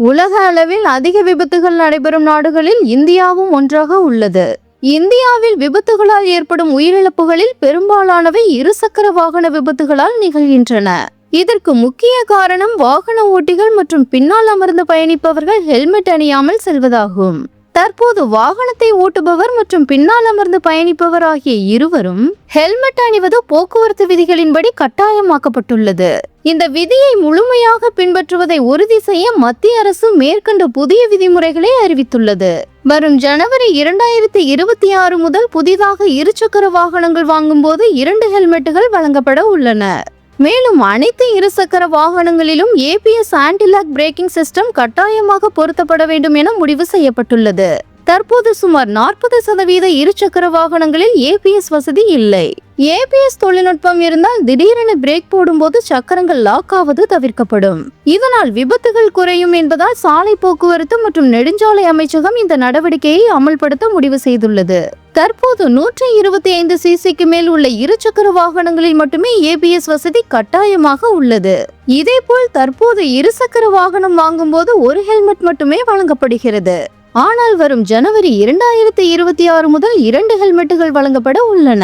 உலக அளவில் அதிக விபத்துகள் நடைபெறும் நாடுகளில் இந்தியாவும் ஒன்றாக உள்ளது. இந்தியாவில் விபத்துகளால் ஏற்படும் உயிரிழப்புகளில் பெரும்பாலானவை இருசக்கர வாகன விபத்துகளால் நிகழ்கின்றன. இதற்கு முக்கிய காரணம் வாகன ஓட்டிகள் மற்றும் பின்னால் அமர்ந்து பயணிப்பவர்கள் ஹெல்மெட் அணியாமல் செல்வதாகும். தற்போது வாகனத்தை ஓட்டுபவர் மற்றும் பின்னால் அமர்ந்து பயணிப்பவர் ஆகிய இருவரும் ஹெல்மெட் அணிவது போக்குவரத்து விதிகளின்படி கட்டாயமாக்கப்பட்டுள்ளது. இந்த விதியை முழுமையாக பின்பற்றுவதை உறுதி செய்ய மத்திய அரசு மேற்கண்ட புதிய விதிமுறைகளை அறிவித்துள்ளது. வரும் ஜனவரி 2026 முதல் புதிதாக இருசக்கர வாகனங்கள் வாங்கும் போது 2 ஹெல்மெட்டுகள் வழங்கப்பட உள்ளன. மேலும் அனைத்து இருசக்கர வாகனங்களிலும் ABS ஆன்டி-லாக் பிரேக்கிங் சிஸ்டம் கட்டாயமாக பொருத்தப்பட வேண்டும் என முடிவு செய்யப்பட்டுள்ளது. தற்போது சுமார் 40% இருசக்கர வாகனங்களில் ABS வசதி இல்லை. ABS தொழில்நுட்பம் இருந்தால் திடீரென பிரேக் போடும்போது சக்கரங்கள் லாக் ஆவது தவிர்க்கப்படும். இதனால் விபத்துகள் குறையும் என்பதால் சாலை போக்குவரத்து மற்றும் நெடுஞ்சாலை அமைச்சகம் இந்த நடவடிக்கையை அமல்படுத்த முடிவு செய்துள்ளது. தற்போது 125 cc மேல் உள்ள இருசக்கர வாகனங்களில் மட்டுமே ABS வசதி கட்டாயமாக உள்ளது. இதேபோல் தற்போது இருசக்கர வாகனம் வாங்கும் போது ஒரு ஹெல்மெட் மட்டுமே வழங்கப்படுகிறது. ஆனால் வரும் ஜனவரி 2026 முதல் 2 ஹெல்மெட்டுகள் வழங்கப்பட உள்ளன.